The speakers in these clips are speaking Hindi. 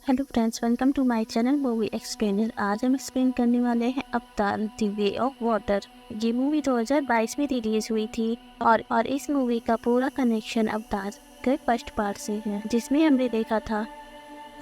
Hello friends, welcome to my channel movie explainer. आज हम एक्सप्लेन करने वाले हैं Avatar the way of water. ये मूवी 2022 में रिलीज हुई थी और इस मूवी का पूरा कनेक्शन अवतार के फर्स्ट पार्ट से है, जिसमें हमने देखा था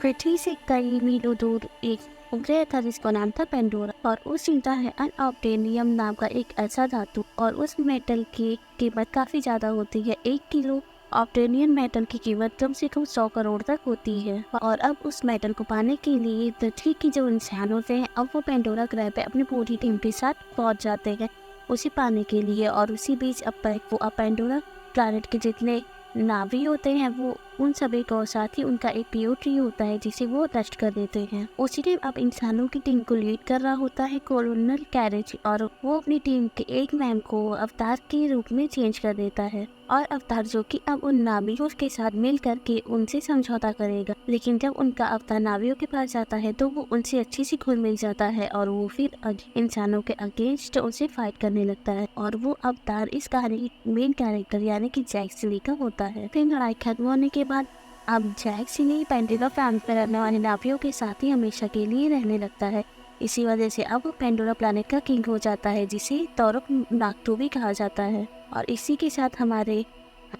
पृथ्वी से कई मीलों दूर एक ग्रह था जिसका नाम था पेंडोरा, और उस मिलता है अनऑब्टेनियम नाम का एक ऐसा धातु, और उस मेटल की कीमत काफ़ी ज़्यादा होती है। 1 किलो ऑब्टेनियम मेटल की कीमत कम से कम 100 करोड़ तक होती है। और अब उस मेटल को पाने के लिए पृथ्वी के जो इंसान होते हैं, अब वो पेंडोरा ग्रह पे अपनी पूरी टीम के साथ पहुंच जाते हैं उसे पाने के लिए। और उसी बीच अब पेंडोरा प्लैनेट के जितने नावी होते हैं वो उन सभी को, साथ ही उनका एक पीओ होता है जिसे वो नष्ट कर देते हैं। उसी टाइम अब इंसानों की टीम को लीड कर रहा होता है कोलोनल कैरेज, और वो अपनी टीम के एक मैम को अवतार के रूप में चेंज कर देता है। और अवतार जो कि अब उन नावियों के साथ मिल करके उनसे समझौता करेगा, लेकिन जब उनका अवतार नावियों के पास जाता है तो वो उनसे अच्छी सी घुल मिल जाता है और वो फिर इंसानों के अगेंस्ट उनसे फाइट करने लगता है। और वो अवतार इस कहानी की मेन कैरेक्टर यानी कि जैक सिली का होता है। फिर लड़ाई खत्म होने के बाद अब जैक सिली पेंडोरा प्लैनेट में रहने वाले नावियों के साथ ही हमेशा के लिए रहने लगता है। इसी वजह से अब वो पेंडोरा प्लैनेट का किंग हो जाता है, जिसे तोरक नाक्टो भी कहा जाता है। और इसी के साथ हमारे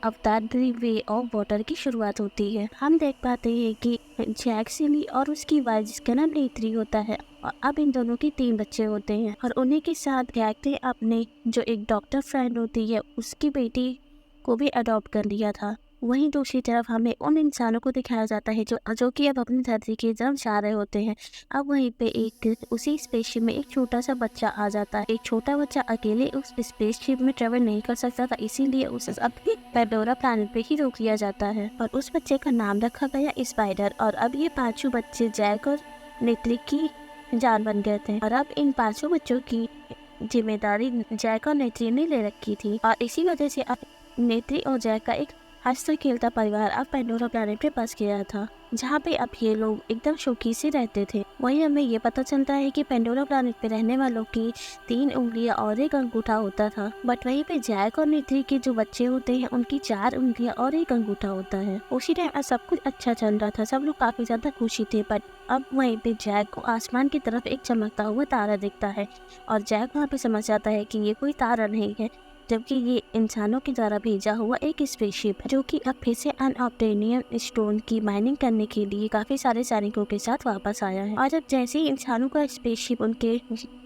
अवतार द वे ऑफ वाटर की शुरुआत होती है। हम देख पाते हैं कि जैक सिली और उसकी वाइफ जिसका नाम नेत्री होता है, और अब इन दोनों के 3 बच्चे होते हैं। और उन्हीं के साथ जैक ने अपने जो एक डॉक्टर फ्रेंड होती है उसकी बेटी को भी अडॉप्ट कर लिया था। वहीं दूसरी तरफ हमें उन इंसानों को दिखाया जाता है जो कि अब अपनी धरती की तरफ जा रहे होते हैं। अब वहीं पे एक उसी स्पेसशिप में एक छोटा सा बच्चा आ जाता है। एक छोटा बच्चा अकेले उस स्पेसशिप में ट्रेवल नहीं कर सकता था, इसीलिए उसे अपने पेंडोरा प्लैनेट पे ही रोक लिया जाता है और उस बच्चे का नाम रखा गया स्पाइडर। और अब ये 5 बच्चे जैक और नेत्री की जान बन गए थे, और अब इन 5 बच्चों की जिम्मेदारी जैक और नेत्री ने ले रखी थी। और इसी वजह से अब नेत्री और जैक का एक हंसता खेलता परिवार अब पेंडोरा प्लैनेट पे बस गया था, जहाँ पे अब ये लोग एकदम शौकी से रहते थे। वहीं हमें ये पता चलता है कि पेंडोरा प्लैनेट पे रहने वालों की 3 उंगलियां और एक अंगूठा होता था, बट वहीं पे जैक और नेत्री के जो बच्चे होते हैं उनकी 4 उंगलियां और एक अंगूठा होता है। उसी टाइम सब कुछ अच्छा चल रहा था, सब लोग काफी ज्यादा खुशी थे। बट अब वहीं पे जैक को आसमान की तरफ एक चमकता हुआ तारा दिखता है, और जैक वहाँ पे समझ जाता है कि ये कोई तारा नहीं है, जबकि ये इंसानों के द्वारा भेजा हुआ एक स्पेसशिप है, जो कि अब फिर से अनऑब्टेनियम स्टोन की माइनिंग करने के लिए काफी सारे सैनिकों के साथ वापस आया है। और जब जैसे ही इंसानों का स्पेसशिप उनके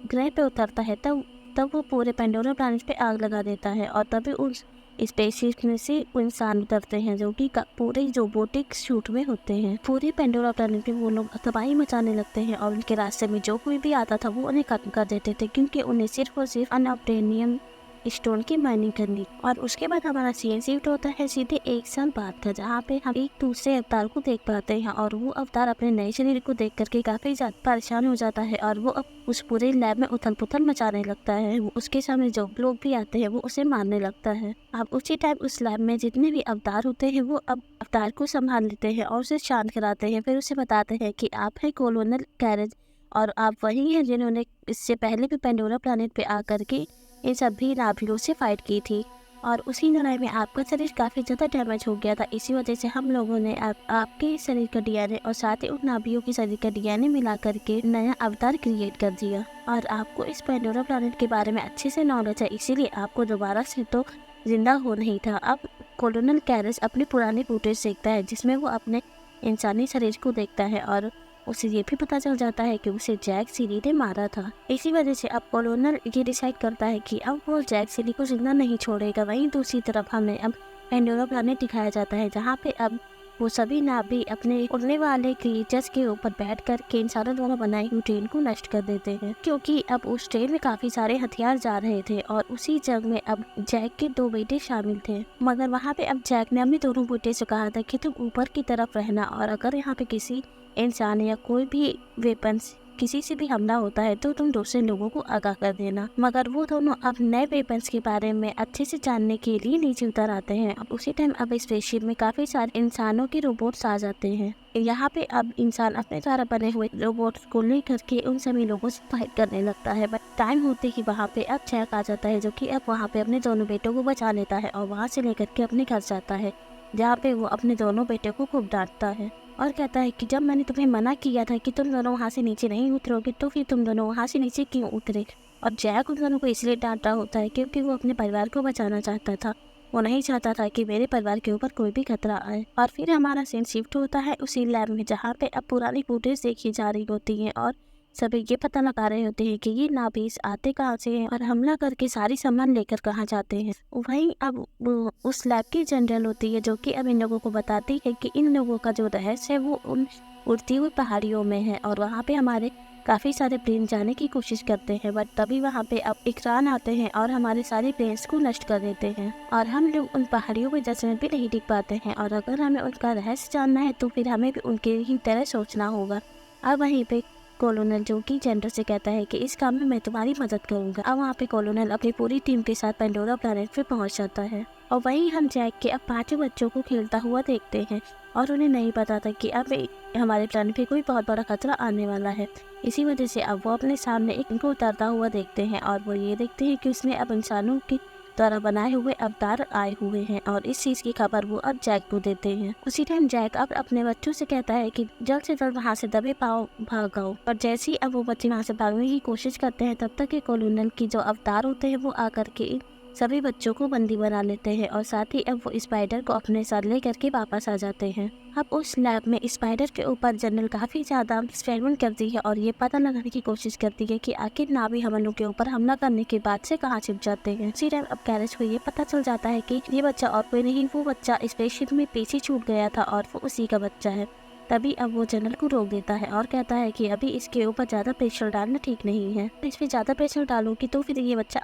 ग्रह पे उतरता है तब वो पूरे पेंडोरा प्लैनेट पे आग लगा देता है, और तभी उस स्पेसशिप में से इंसान उतरते हैं जो कि पूरे रोबोटिक सूट में होते हैं। पूरे पेंडोरा प्लैनेट पे वो लोग तबाही मचाने लगते हैं, और उनके रास्ते में जो कोई भी आता था वो उन्हें खत्म कर देते थे, क्योंकि उन्हें सिर्फ और सिर्फ अनऑब्टेनियम स्टोन की माइनिंग करनी। और उसके बाद हमारा सीन शिफ्ट होता है सीधे 1 साल बाद का, जहाँ पे हम एक दूसरे अवतार को देख पाते हैं। और वो अवतार अपने नए शरीर को देख करके काफी ज्यादा परेशान हो जाता है, और वो अब उस पूरे लैब में उथल पुथल मचाने लगता है। वो उसके सामने जो लोग भी आते हैं वो उसे मारने लगता है। अब उसी टाइम उस लैब में जितने भी अवतार होते हैं वो अब अवतार को संभाल लेते हैं और उसे शांत कराते हैं। फिर उसे बताते हैं कि आप है कोलोनल कैरेज, और आप वही हैं जिन्होंने इससे पहले भी पेंडोरा प्लैनेट पे आकर के इन सभी नाभियों से फाइट की थी, और उसी लड़ाई में आपका शरीर काफ़ी ज़्यादा डैमेज हो गया था। इसी वजह से हम लोगों ने आपके शरीर का डीएनए और साथ ही उन नाभियों के शरीर का डीएनए मिला करके नया अवतार क्रिएट कर दिया। और आपको इस पेंडोरा प्लैनेट के बारे में अच्छे से नॉलेज है, इसीलिए आपको दोबारा से तो जिंदा हो नहीं था। अब कोलोनल कैरेज अपनी पुरानी फुटेज देखता है जिसमें वो अपने इंसानी शरीर को देखता है, और उसे ये भी पता चल जाता है कि उसे जैक सिली ने मारा था। इसी वजह से अब कोलोनल ये डिसाइड करता है कि अब वो जैक सिली को जिंदा नहीं छोड़ेगा। वहीं दूसरी तरफ हमें अब पेंडोरा प्लैनेट दिखाया जाता है, जहाँ पे अब वो सभी नाभी अपने उड़ने वाले क्रिएचर्स के ऊपर बैठ कर के इंसानों द्वारा बनाई हुई ट्रेन को नष्ट कर देते हैं, क्योंकि अब उस ट्रेन में काफी सारे हथियार जा रहे थे। और उसी जंग में अब जैक के 2 बेटे शामिल थे, मगर वहाँ पे अब जैक ने अपने दोनों बेटे से कहा था कि तुम ऊपर की तरफ रहना, और अगर यहाँ पे किसी इंसान या कोई भी वेपन्स किसी से भी हमला होता है तो तुम दूसरे लोगों को आगाह कर देना। मगर वो दोनों अब नए वेपन्स के बारे में अच्छे से जानने के लिए नीचे उतर आते हैं। अब उसी टाइम अब स्पेसशिप में काफी सारे इंसानों के रोबोट्स आ जाते हैं। यहाँ पे अब इंसान अपने द्वारा बने हुए रोबोट्स को लेकर के उन सभी लोगों से फाइट करने लगता है। बट टाइम होते ही वहाँ पे अब जैक आ जाता है, जो कि अब वहाँ पे अपने दोनों बेटों को बचा लेता है और वहाँ से लेकर के अपने घर जाता है। जहाँ पे वो अपने दोनों बेटे को खूब डांटता है और कहता है कि जब मैंने तुम्हें मना किया था कि तुम दोनों वहाँ से नीचे नहीं उतरोगे तो फिर तुम दोनों वहाँ से नीचे क्यों उतरे। और जैक उन दोनों को इसलिए डांट रहा होता है क्योंकि वो अपने परिवार को बचाना चाहता था। वो नहीं चाहता था कि मेरे परिवार के ऊपर कोई भी खतरा आए। और फिर हमारा सीन शिफ्ट होता है उसी लैब में जहाँ पे अब पुरानी फुटेज देखी जा रही होती है और सभी ये पता लगा रहे होते हैं कि ये नाबीस आते कहाँ से हैं और हमला करके सारी सामान लेकर कहाँ जाते हैं। वहीं अब उस लैब की जनरल होती है जो कि अब इन लोगों को बताती है कि इन लोगों का जो रहस्य है वो उन उड़ती हुई पहाड़ियों में है और वहाँ पे हमारे काफ़ी सारे प्लेन जाने की कोशिश करते हैं, बट तभी वहाँ पे अब इकरान आते हैं और हमारे सारे प्लेन्स को नष्ट कर देते हैं और हम लोग उन पहाड़ियों में 10 मिनट भी नहीं टिक पाते हैं। और अगर हमें उनका रहस्य जानना है तो फिर हमें भी उनके ही तरह सोचना होगा। अब वहीं पे कॉलोनल जो कि जनरल से कहता है कि इस काम में मैं तुम्हारी मदद करूंगा। अब वहाँ पे कॉलोनल अपनी पूरी टीम के साथ पेंडोरा प्लैनेट पे पहुंच जाता है और वहीं हम जैक के अब 5 बच्चों को खेलता हुआ देखते हैं और उन्हें नहीं पता था कि अब हमारे प्लान पे कोई बहुत बड़ा खतरा आने वाला है। इसी वजह से अब वो अपने सामने एक इनको उतरता हुआ देखते हैं और वो ये देखते हैं कि उसमें अब इंसानों के द्वारा बनाए हुए अवतार आए हुए हैं और इस चीज़ की खबर वो अब जैक को देते हैं। उसी टाइम जैक अब अपने बच्चों से कहता है कि जल्द से जल्द वहाँ से दबे पाओ भागो। और जैसे ही अब वो बच्चे वहाँ से भागने की कोशिश करते हैं तब तक के कॉलोनल की जो अवतार होते हैं वो आकर के सभी बच्चों को बंदी बना लेते हैं और साथ ही अब वो स्पाइडर को अपने साथ ले करके वापस आ जाते हैं। अब उस लैब में स्पाइडर के ऊपर जनरल काफ़ी ज़्यादा एक्सपेरिमेंट करती है और ये पता लगाने की कोशिश करती है कि आखिर नाभी हमलों के ऊपर हमला करने के बाद से कहाँ छिप जाते हैं। इसी टाइम अब कैरेज को ये पता चल जाता है कि ये बच्चा और कोई नहीं, वो बच्चा स्पेसशिप में पीछे छूट गया था और वो उसी का बच्चा है। तभी अब वो जनरल को रोक देता है और कहता है कि अभी इसके ऊपर ज़्यादा प्रेशर डालना ठीक नहीं है। इस पे ज़्यादा प्रेशर डालूंगी तो फिर ये बच्चा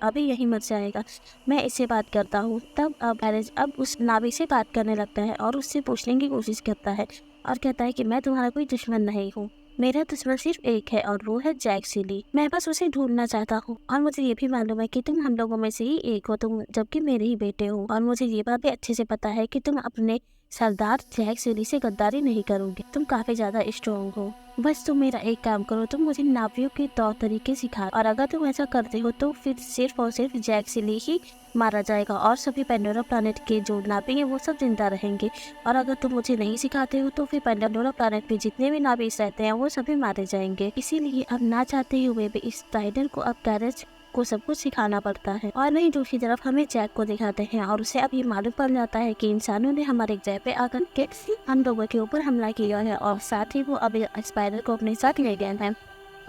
अभी यही मर जाएगा। मैं इससे बात करता हूँ। तब अब कैरेज अब उस नावी से बात करने लगता है और उससे पूछने की कोशिश करता है और कहता है कि मैं तुम्हारा कोई दुश्मन नहीं हूँ, मेरा दुश्मन सिर्फ एक है और वो है जैक सिली। मैं बस उसे ढूंढना चाहता हूँ और मुझे ये भी मालूम है कि तुम हम लोगों में से ही एक हो, तुम जबकि मेरे ही बेटे हो। और मुझे ये बात भी अच्छे से पता है कि तुम अपने सरदार जैक सिली से गद्दारी नहीं करोगे, तुम काफी ज्यादा स्ट्रॉन्ग हो। बस तुम मेरा एक काम करो, तुम मुझे नावियों के तौर तरीके सिखा और अगर तुम ऐसा करते हो तो फिर सिर्फ और सिर्फ जैक सिली ही मारा जाएगा और सभी पेंडोरा प्लैनेट के जो नावी हैं वो सब जिंदा रहेंगे। और अगर तुम मुझे नहीं सिखाते हो तो फिर पेंडोरा प्लैनेट पे जितने भी नावीस रहते हैं वो सभी मारे जाएंगे। इसीलिए अब ना चाहते हुए भी इस स्पाइडर को अब कैरेज को सब कुछ सिखाना पड़ता है। और वहीं दूसरी तरफ हमें जैक को दिखाते हैं और उसे अब ये मालूम पड़ जाता है कि इंसानों ने हमारे जय पे आकर के हम लोगों के ऊपर हमला किया है और साथ ही वो अब स्पाइडर को अपने साथ ले गए हैं।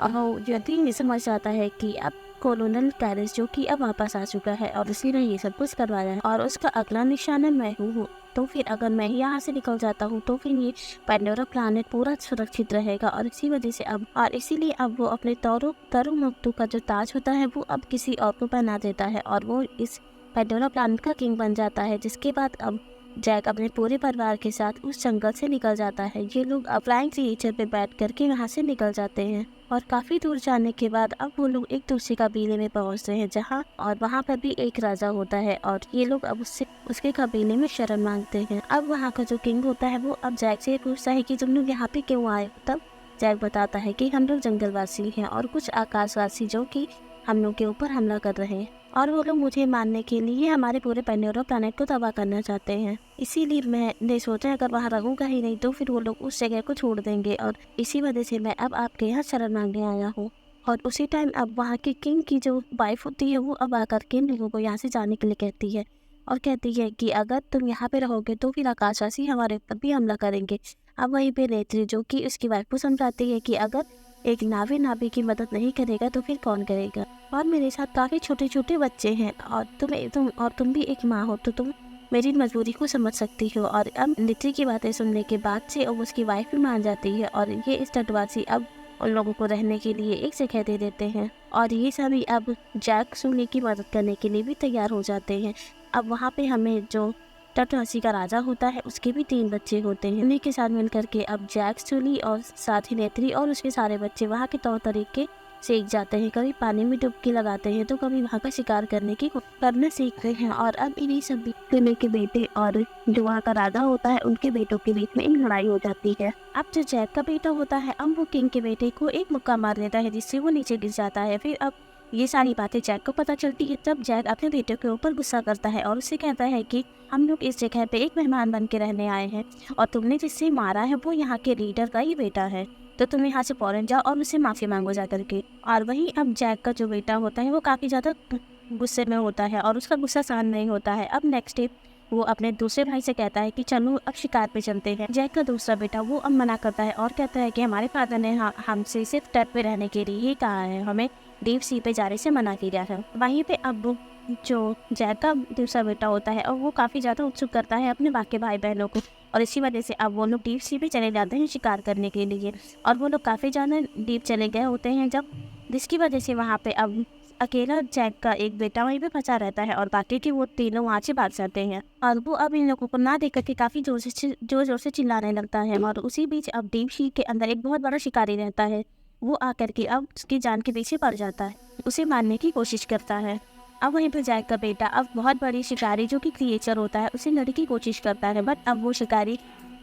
और यदि ये समझ जाता है कि अब कॉलोनल कैरेज जो कि अब वापस आ चुका है और उसी ने ये सब कुछ करवाया है और उसका अगला निशाना मैं हूँ, तो फिर अगर मैं यहाँ से निकल जाता हूँ तो फिर ये पेंडोरा प्लैनेट पूरा सुरक्षित रहेगा। और इसी वजह से अब और इसीलिए अब वो अपने तारू मुक्तू का जो ताज होता है वो अब किसी और को पहना देता है और वो इस पेंडोरा प्लैनेट का किंग बन जाता है। जिसके बाद अब जैक अपने पूरे परिवार के साथ उस जंगल से निकल जाता है। ये लोग फ्लाइंग क्रीचर पे बैठ करके वहाँ से निकल जाते हैं और काफ़ी दूर जाने के बाद अब वो लोग एक दूसरे कबीले में पहुँचते हैं जहाँ और वहाँ पर भी एक राजा होता है और ये लोग अब उसके कबीले में शरण मांगते हैं। अब वहाँ का जो किंग होता है वो अब जैक से पूछता है कि तुम लोग यहाँ पे क्यों आए। तब जैक बताता है कि हम लोग जंगलवासी हैं और कुछ आकाशवासी जो कि हम लोग के ऊपर हमला कर रहे हैं और वो लोग मुझे मारने के लिए हमारे पूरे पेंडोरा प्लैनेट को तबाह करना चाहते हैं। इसीलिए मैंने सोचा अगर वहाँ रहूँगा ही नहीं तो फिर वो लोग उस जगह को छोड़ देंगे और इसी वजह से मैं अब आपके यहाँ शरण मांगने आया हूँ। और उसी टाइम अब वहाँ के किंग की जो वाइफ होती है वो अब आकर के लोगों को यहाँ से जाने के लिए कहती है और कहती है कि अगर तुम यहाँ पे रहोगे तो फिर आकाशवासी हमारे ऊपर भी हमला करेंगे। अब वहीं पे नेत्री जो कि उसकी वाइफ को समझाती है कि अगर एक नावी की मदद नहीं करेगा तो फिर कौन करेगा। और मेरे साथ काफ़ी छोटे छोटे बच्चे हैं और तुम भी एक माँ हो तो तुम मेरी मजबूरी को समझ सकती हो। और अब नेत्री की बातें सुनने के बाद से अब उसकी वाइफ भी मान जाती है और ये स्टंटबाजी अब उन लोगों को रहने के लिए एक जगह दे देते हैं और ये सभी अब जैक सुली की मदद करने के लिए भी तैयार हो जाते हैं। अब वहाँ पे हमें जो तटवासी का राजा होता है उसके भी 3 बच्चे होते हैं। उन्हीं के साथ मिलकर के अब जैक सुली और साथ ही नेत्री और उसके सारे बच्चे वहाँ के तौर तरीके सीख जाते हैं। कभी पानी में डुबकी लगाते हैं तो कभी वहाँ का शिकार करना सीखते हैं। और अब इन्हीं सभी के बेटे और जो वहाँ का राजा होता है उनके बेटों के बीच में एक लड़ाई हो जाती है। अब जो जैक का बेटा होता है अब वो किंग के बेटे को एक मुक्का मार देता है जिससे वो नीचे गिर जाता है। फिर अब ये सारी बातें जैक को पता चलती है। तब जैक अपने बेटे के ऊपर गुस्सा करता है और उससे कहता है कि हम लोग इस जगह पे एक मेहमान बन के रहने आए हैं और तुमने जिससे मारा है वो यहाँ के लीडर का ही बेटा है, तो तुम यहाँ से फौरन जाओ और उससे माफ़ी मांगो जा करके। और वहीं अब जैक का जो बेटा होता है वो काफ़ी ज़्यादा गुस्से में होता है और उसका गुस्सा सहन नहीं होता है। अब नेक्स्ट डे वो अपने दूसरे भाई से कहता है कि चलो अब शिकार पे चलते हैं। जैक का दूसरा बेटा वो अब मना करता है और कहता है कि हमारे फादर ने हमसे सिर्फ तट पे रहने के लिए ही कहा है, हमें डीप सी पे जाने से मना किया है। वहीं पे अब जो जैक का दूसरा बेटा होता है और वो काफ़ी ज़्यादा उत्सुक करता है अपने बाकी भाई बहनों को, और इसी वजह से अब वो लोग डीप सी पे चले जाते हैं शिकार करने के लिए। और वो लोग काफ़ी ज़्यादा डीप चले गए होते हैं जब, जिसकी वजह से वहाँ पे अब अकेला जैक का एक बेटा वहीं पे फंसा रहता है और बाकी के वो तीनों वहाँ से भाग जाते हैं। और वो अब इन लोगों को ना देख करके काफ़ी जोर से चिल्लाने लगता है। और उसी बीच अब डीप सी के अंदर एक बहुत बड़ा शिकारी रहता है, वो आकर के अब उसकी जान के पीछे पड़ जाता है, उसे मारने की कोशिश करता है। अब वहीं पर जैक का बेटा अब बहुत बड़ी शिकारी जो कि क्रिएचर होता है उसे लड़ने की कोशिश करता है, बट अब वो शिकारी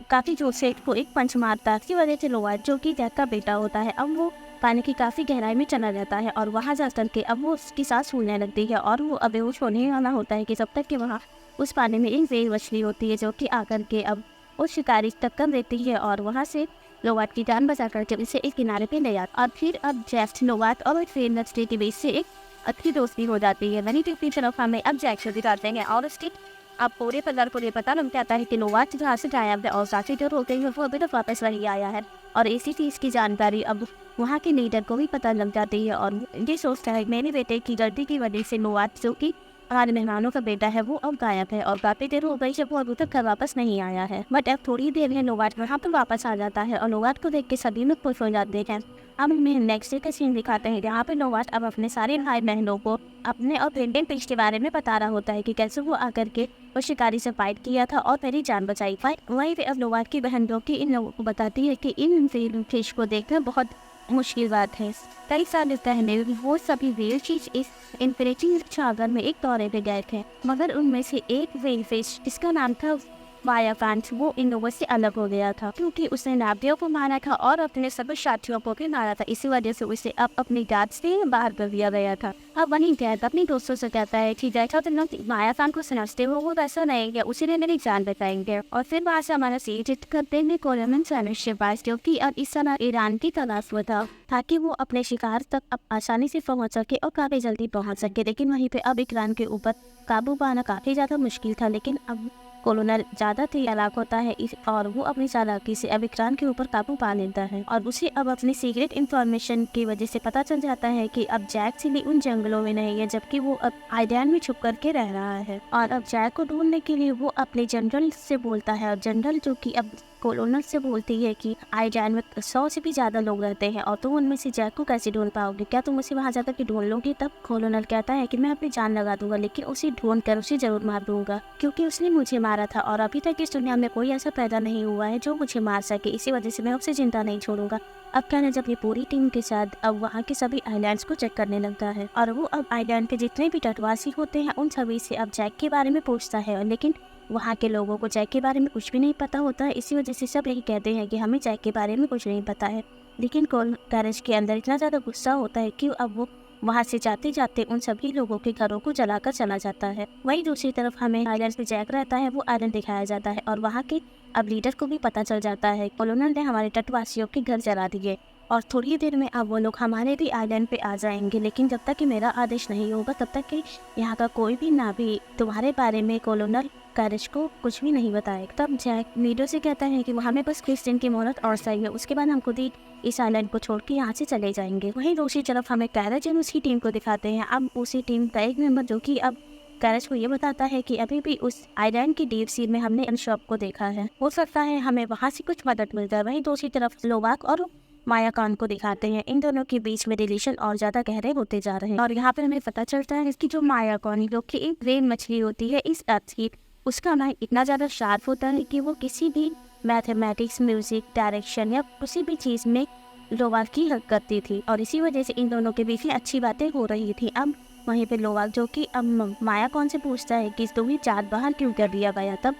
काफ़ी जोर से इसको एक पंच मारता है। इसकी वजह से लोवाट जो कि जैक का बेटा होता है अब वो पानी की काफ़ी गहराई में चला जाता है और वहाँ जा कर के अब वो उसकी सांस फूलने लगती है और वो बेहोश होने वाला होता है कि जब तक कि वहाँ उस पानी में एक वेल मछली होती है जो कि आकर के अब उस शिकारी टक्कर देती है और वहाँ से लोवाट की जान बचा करके उसे एक किनारे पे ले आता। और फिर अब जैक लोवाट और एक वेल मछली के बीच से एक अच्छी दोस्ती हो जाती है। वहीं दूसरी तरफ हमें अब जैक से दिखाते हैं और उसकी अब पूरे परिवार को ये पता लग जाता है कि लोवाट जहाँ से गायब है और साथी जो होते हैं वो अभी तक वापस वही आया है। और इसी चीज़ की जानकारी अब वहाँ के लीडर को भी पता लग जाती है और ये सोचता है मेरे बेटे की गलती की वजह से लोवाट जो कि हमारे मेहमानों का बेटा है वो अब गायब है और काफ़ी देर हो गई जब वो अभी तक घर वापस नहीं आया है। बट अब थोड़ी देर में लोवाट वहाँ पर वापस आ जाता है और लोवाट को देख के सभी लोग खुश हो जाते हैं। अब हमें नेक्स्ट डे का सीन दिखाते हैं जहाँ पे लोवाट अब अपने सारे भाई बहनों को अपने और इंडियन फिश के बारे में बता रहा होता है कि कैसे वो आकर के वो शिकारी से फाइट किया था और मेरी जान बचाई। वहीं पे अब लोवाट की बहन जो कि इन लोगों को बताती है कि इन फिश को देखना बहुत मुश्किल बात है। कई साल पहले वो सभी वेल फिश इस इन्फिनिटी सागर में एक दौरे पे गए थे, मगर उनमें से एक वेल फिश जिसका नाम था वायाकांत वो इन लोगों से अलग हो गया था क्योंकि उसने नावियों को मारा था और अपने सभी साथियों को भी मारा था। इसी वजह से उसे अब अपनी जात से बाहर कर दिया गया था। अब वहीं जैक अपने दोस्तों से कहता है कि जैसा तुम लोग वायाकांत को समझते हो वो वैसा नहीं है, उसी ने मेरी जान बचाएंगे। और फिर वहाँ से हमारा सीट करते हैं कोलमन सानिश पास जो कि अब इस समय ईरान की तलाश में था ताकि वो अपने शिकार तक अब आसानी से पहुँच सके और काफ़ी जल्दी पहुँच सके। लेकिन वहीं पर अब ईरान के ऊपर काबू पाना काफ़ी ज़्यादा मुश्किल था। लेकिन अब कोलोनल ज़्यादा चालाक होता है और वो अपनी चालाकी से अब इकरान के ऊपर काबू पा लेता है और उसे अब अपनी सीक्रेट इन्फॉर्मेशन की वजह से पता चल जाता है कि अब जैक सिली उन जंगलों में नहीं है जबकि वो अब आइडैन में छुप करके रह रहा है। और अब जैक को ढूंढने के लिए वो अपने जनरल से बोलता है और जनरल जो कि अब कोलोनल से बोलती है कि आइडैन में 100 से भी ज़्यादा लोग रहते हैं और तुम उनमें से जैक को कैसे ढूंढ पाओगे, क्या तुम उसे वहाँ जाकर के ढूंढ लोगे? तब कोलोनल कहता है कि मैं अपनी जान लगा दूंगा लेकिन उसे ढूंढ कर उसे जरूर मार दूंगा क्योंकि उसने मुझे मारा था और अभी तक इस दुनिया में कोई ऐसा पैदा नहीं हुआ है जो मुझे मार सके, इसी वजह से मैं उसे जिंदा नहीं छोड़ूंगा। अब क्या जब ये पूरी टीम के साथ अब वहाँ के सभी आइलैंड्स को चेक करने लगता है और वो अब आइलैंड के जितने भी तटवासी होते हैं उन सभी से अब जैक के बारे में पूछता है, लेकिन वहाँ के लोगों को जैक के बारे में कुछ भी नहीं पता होता है। इसी वजह से सब यही कहते हैं कि हमें जैक के बारे में कुछ नहीं पता है। लेकिन गैरेज के अंदर इतना ज़्यादा गुस्सा होता है कि अब वो वहाँ से जाते जाते उन सभी लोगों के घरों को जलाकर चला जाता है। वहीं दूसरी तरफ हमें आइलैंड पे जैक रहता है, वो आइलैंड दिखाया जाता है और वहाँ के अब लीडर को भी पता चल जाता है कोलोनल ने हमारे तटवासियों के घर जला दिए और थोड़ी देर में अब वो लोग हमारे भी आइलैंड पे आ जाएंगे, लेकिन जब तक कि मेरा आदेश नहीं होगा तब तक कि यहाँ का कोई भी नावी तुम्हारे बारे में कोलोनल गैरेज को कुछ भी नहीं बताएगा। तब जैक लीडर से कहता है कि हमें बस कुछ दिन की मोहलत और चाहिए, उसके बाद हम खुद ही इस आइलैंड को छोड़ के यहाँ से चले जाएंगे। वहीं दूसरी तरफ हमें गैरेज और उसकी टीम को दिखाते हैं। अब उसी टीम का एक मेंबर जो कि अब गैरेज को ये बताता है कि अभी भी उस आइलैंड की डीप सी में हमने इन शॉप को देखा है, हो सकता है हमें वहाँ से कुछ मदद मिल जाए। वहीं दूसरी तरफ लोवाक और मायाकान को दिखाते हैं। इन दोनों के बीच में रिलेशन और ज्यादा गहरे होते जा रहे हैं और यहाँ पर हमें पता चलता है कि जो मायाकान जो कि एक रेन मछली होती है इस अर्थ की, उसका माइंड इतना ज़्यादा शार्प होता है कि वो किसी भी मैथमेटिक्स, म्यूजिक, डायरेक्शन या किसी भी चीज़ में लोवाक की हेल्प करती थी और इसी वजह से इन दोनों के बीच में अच्छी बातें हो रही थी। अब वहीं पे लोवाक जो कि अब मायाकान से पूछता है कि तुम्हें चाँद बाहर क्यों कर दिया गया। तब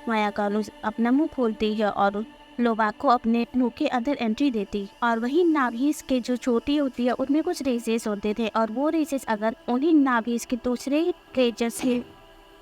मायाकान अपना मुँह खोलती है और लोबाक को अपने मुंह के अंदर एंट्री देती और वही नाभीज के जो चोटी होती है उनमें कुछ रेसेस होते थे और वो रेसेस अगर उन्हीं नाभीज के दूसरे क्रिएचर से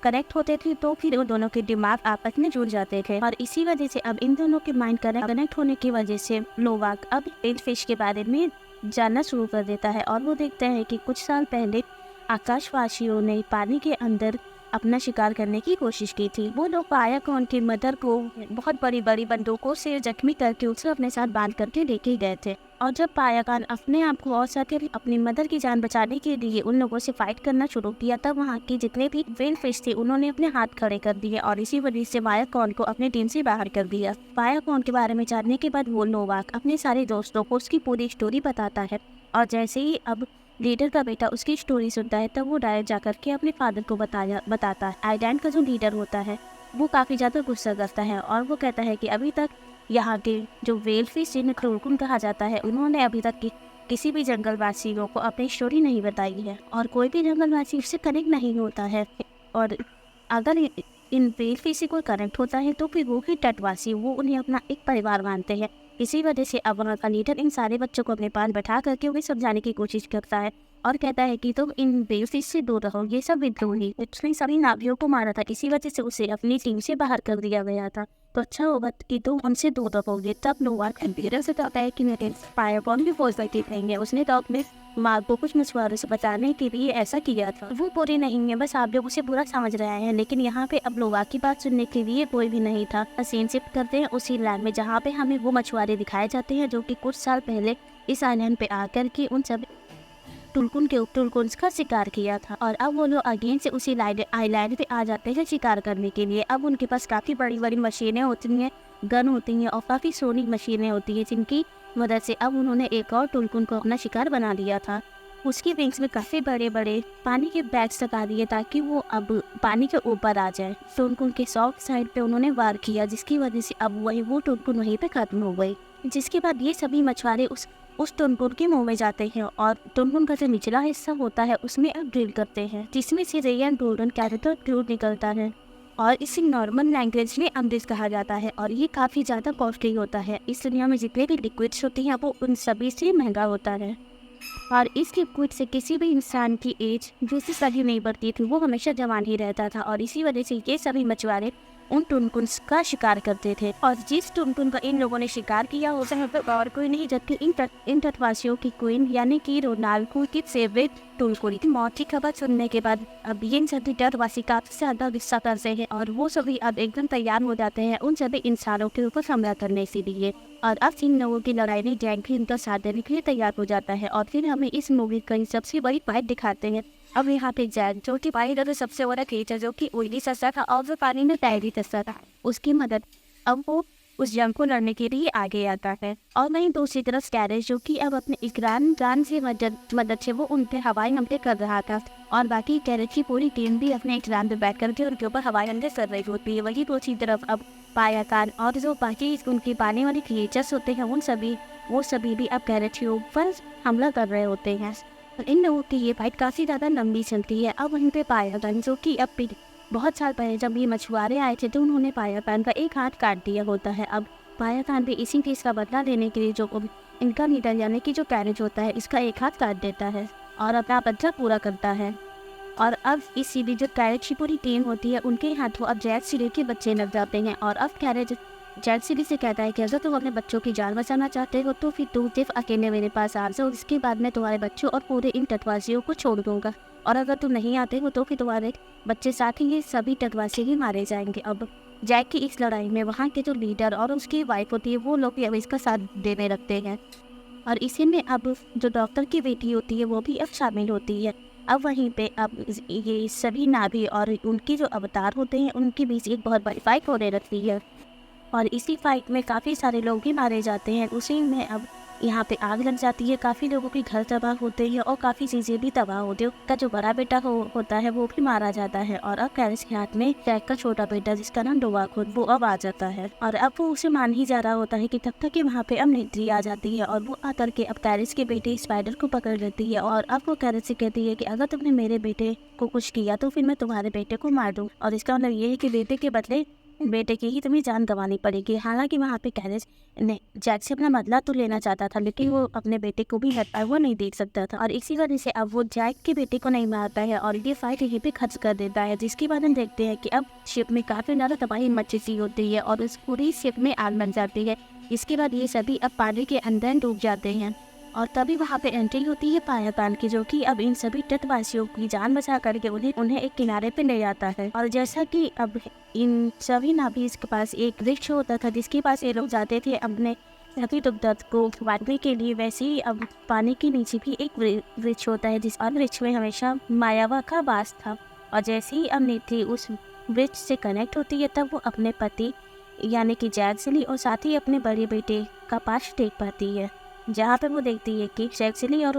कनेक्ट होते थे तो फिर उन दोनों के दिमाग आपस में जुड़ जाते थे और इसी वजह से अब इन दोनों के माइंड कनेक्ट होने की वजह से लोबाक अब फिश के बारे में जानना शुरू कर देता है और वो देखते हैं कि कुछ साल पहले आकाशवासियों ने पानी के अंदर अपना शिकार करने की कोशिश की थी। वो लोग पायाकॉन की मदर को बहुत बड़ी बड़ी बंदूकों से जख्मी करके उसे अपने साथ बांध करके लेके गए थे और जब पायाकॉन अपने आप को और साथ ही अपनी मदर की जान बचाने के लिए उन लोगों से फाइट करना शुरू किया तब वहाँ की जितने भी व्हेल फिश थे उन्होंने अपने हाथ खड़े कर दिए और इसी वजह से पायाकॉन को अपने टीम से बाहर कर दिया। पायाकॉन के बारे में जानने के बाद वो लोबाक अपने सारे दोस्तों को उसकी पूरी स्टोरी बताता है और जैसे ही अब लीडर का बेटा उसकी स्टोरी सुनता है तब वो डायरेक्ट जाकर के अपने फादर को बताता है। आइलैंड का जो लीडर होता है वो काफ़ी ज़्यादा गुस्सा करता है और वो कहता है कि अभी तक यहाँ के जो व्हेल फिश जिन्हें क्रोकुन कहा जाता है उन्होंने अभी तक किसी भी जंगलवासियों को अपनी स्टोरी नहीं बताई है और कोई भी जंगलवासी उससे कनेक्ट नहीं होता है और अगर इन व्हेल फिश से कोई कनेक्ट होता है तो फिर वो ही तटवासी वो उन्हें अपना एक परिवार मानते हैं। इसी वजह से अब वहाँ का लीडर इन सारे बच्चों को अपने पास बैठा करके उन्हें समझाने की कोशिश करता है और कहता है कि तुम इन व्हेल फिश से दूर रहो, ये सब विद्रोही, उसने सभी नावियों को मारा था, इसी वजह से उसे अपनी टीम से बाहर कर दिया गया था, तो अच्छा होगा कि तुम उनसे दूर रहोगे। तब लोबाक एम्पियर से कहता है कि मेरे पायाकॉन भी फौज बैठी रहेंगे, उसने तो अपने माँ को कुछ मछुआरों से बचाने के लिए ऐसा किया था, वो बुरे नहीं है, बस आप लोग उसे बुरा समझ रहे हैं। लेकिन यहाँ पे अब लोबाक की बात सुनने के लिए कोई भी नहीं था। सीन शिफ्ट करते हैं उसी लैंड में जहाँ पे हमें वो मछुआरे दिखाए जाते हैं जो कि कुछ साल पहले इस आइलैंड पे आकर के उन सब टुलकुन्स का शिकार किया था और अब वो लोग अगेन से उसी आइलैंड पे आ जाते हैं शिकार करने के लिए। अब उनके पास काफ़ी बड़ी बड़ी मशीनें होती हैं, गन होती हैं और काफ़ी सोनिक मशीनें होती हैं जिनकी मदद से अब उन्होंने एक और टुलकुन को अपना शिकार बना लिया था। उसकी विंग्स में काफ़ी बड़े बड़े पानी के बैग्स लगा दिए ताकि वो अब पानी के ऊपर आ जाए। टुलकुन के सॉफ्ट साइड पे उन्होंने वार किया जिसकी वजह से अब वो टुलकुन वहीं पे खत्म हो गई। जिसके बाद ये सभी मछुआरे उस टुनटुन के मुंह में जाते हैं और टुनटुन का जो निचला हिस्सा होता है उसमें अब ड्रिल करते हैं जिसमें से रेयन गोल्डन कैरेक्टर फ्लूइड निकलता है और इसे नॉर्मल लैंग्वेज में अमृत कहा जाता है और ये काफ़ी ज़्यादा कॉस्टली होता है। इस दुनिया में जितने भी लिक्विड्स होते हैं वो उन सभी से महंगा होता है और इस लिक्विड से किसी भी इंसान की एज जैसे सही नहीं बढ़ती थी, वो हमेशा जवान ही रहता था और इसी वजह से ये सभी मछुआरे उन टुनकुन्स का शिकार करते थे और जिस टुनकुन का इन लोगों ने शिकार किया होता है वो और कोई नहीं जबकि इन तटवासियों की क्वीन यानी कि रोनाल्डो की फेवरेट टुनकुन। मौत की खबर सुनने के बाद अब ये सभी तटवासी काफी ज्यादा गुस्सा करते हैं और वो सभी अब एकदम तैयार हो जाते हैं उन सभी इंसानों के ऊपर हमला करने के लिए और अब इन लोगों की लड़ाई में जैक भी उनका साथ देने के लिए तैयार हो जाता है और फिर हमें इस मूवी का सबसे बड़ी फाइट दिखाते हैं। अब यहाँ पे जैक जो कि पानी का सबसे बड़ा क्रिएचर जो कि ऑयली सस्ता था और जो पानी में तैरी सस्ता था उसकी मदद अब वो उस जंग को लड़ने के लिए आगे आता है और वहीं दूसरी तरफ स्कैरेज जो कि अब अपने इकरान जान से मदद से वो उन पे हवाई हमले कर रहा था और बाकी कैरेज की पूरी टीम भी अपने इकरान पे बैठ करके उनके ऊपर हवाई हमले कर रही होती है। वही दूसरी तरफ अब पायाकान और जो बाकी उनके पानी वाले क्रिएचर्स होते हैं वो सभी भी अब कैरेज के ऊपर हमला कर रहे होते हैं और इन लोगों की ये फाइट काफ़ी ज़्यादा लंबी चलती है। अब वहीं पे पायाकान जो कि अब बहुत साल पहले जब ये मछुआरे आए थे तो उन्होंने पायाकान का एक हाथ काट दिया होता है। अब पायाकान भी इसी चीज़ का बदला लेने के लिए जो इनका लीडर यानी कि जो कैरेज होता है इसका एक हाथ काट देता है और अपना बदला पूरा करता है। और अब इसी भी जो कैरेज की पूरी टीम होती है उनके हाथों अब जैक सिली के बच्चे लग जाते हैं और अब कैरेज जैक सिली से कहता है कि अगर तुम अपने बच्चों की जान बचाना चाहते हो तो फिर तुम सिर्फ अकेले मेरे पास आ जाओ, इसके बाद मैं तुम्हारे बच्चों और पूरे इन तटवासियों को छोड़ दूंगा और अगर तुम नहीं आते हो तो फिर तुम्हारे बच्चे साथ ही ये सभी तटवासी ही मारे जाएंगे। अब जैक की इस लड़ाई में वहाँ के जो लीडर और उसकी वाइफ होती है वो लोग भी अब इसका साथ देने लगते हैं और इसी में अब जो डॉक्टर की बेटी होती है वो भी अब शामिल होती है। अब वहीं पे अब ये सभी नाभी और उनके जो अवतार होते हैं उनके बीच एक बहुत बड़ी फाइट होने लगती है और इसी फाइट में काफ़ी सारे लोग भी मारे जाते हैं। उसी में अब यहाँ पे आग लग जाती है, काफ़ी लोगों के घर तबाह होते हैं और काफ़ी चीज़ें भी तबाह होती है। उसका जो बड़ा बेटा होता है वो भी मारा जाता है और अब कैरिस के हाथ में जैक का छोटा बेटा जिसका नाम डोवाक वो अब आ जाता है और अब वो उसे मान ही जा रहा होता है कि तब तक कि वहाँ पे अब नेत्री आ जाती है और वो आकर के अब कैरिस के बेटे स्पाइडर को पकड़ लेती है और अब वो कैरिस से कहती है कि अगर तुमने मेरे बेटे को कुछ किया तो फिर मैं तुम्हारे बेटे को मार दूँ और इसका मतलब ये है कि बेटे के बदले बेटे की ही तुम्हें जान गंवानी पड़ेगी। हालांकि वहाँ पे कैलिस ने जैक से अपना बदला तो लेना चाहता था, लेकिन वो अपने बेटे को भी वो नहीं देख सकता था, और इसी वजह से अब वो जैक के बेटे को नहीं मारता है और ये फाइट यहीं पे खत्म कर देता है। जिसके बाद हम देखते हैं कि अब शिप में काफ़ी ज़्यादा तबाही मच चुकी होती है और उस पूरी शिप में आग लग जाती है। इसके बाद ये सभी अब पानी के अंदर डूब जाते हैं और तभी वहाँ पे एंट्री होती है पायाकान की, जो कि अब इन सभी तटवासियों की जान बचा करके उन्हें एक किनारे पे ले जाता है। और जैसा कि अब इन सभी नाभिस के पास एक वृक्ष होता था जिसके पास ये लोग जाते थे अपने सभी दुख दर्द को बांटने के लिए, वैसे ही अब पानी के नीचे भी एक वृक्ष होता है जिस और वृक्ष में हमेशा मायावा का वास था। और जैसे ही अब नीति उस वृक्ष से कनेक्ट होती है तब वो अपने पति यानी कि जैक्सली और साथ ही अपने बड़े बेटे का पास देख पाती है, जहाँ पे वो देखती है कि जैक्सली और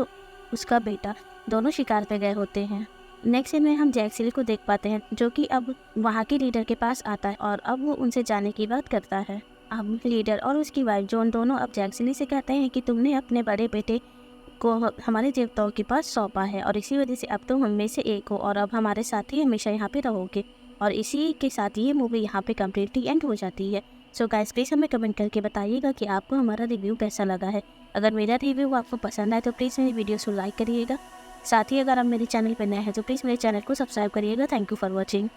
उसका बेटा दोनों शिकार पे गए होते हैं। नेक्स्ट सीन में हम जैक्सली को देख पाते हैं जो कि अब वहाँ के लीडर के पास आता है और अब वो उनसे जाने की बात करता है। अब लीडर और उसकी वाइफ जॉन दोनों अब जैक्सली से कहते हैं कि तुमने अपने बड़े बेटे को हमारे देवताओं के पास सौंपा है और इसी वजह से अब तुम हम में से एक हो और अब हमारे साथ ही हमेशा यहाँ पे रहोगे। और इसी के साथ ये मूवी यहाँ पे कम्प्लीटली एंड हो जाती है। सो गाइस प्लीज़ हमें कमेंट करके बताइएगा कि आपको हमारा रिव्यू कैसा लगा है। अगर मेरा रिव्यू आपको पसंद आए तो प्लीज़ मेरी वीडियो को लाइक करिएगा। साथ ही अगर आप मेरे चैनल पर नए हैं तो प्लीज़ मेरे चैनल को सब्सक्राइब करिएगा। Thank you for watching.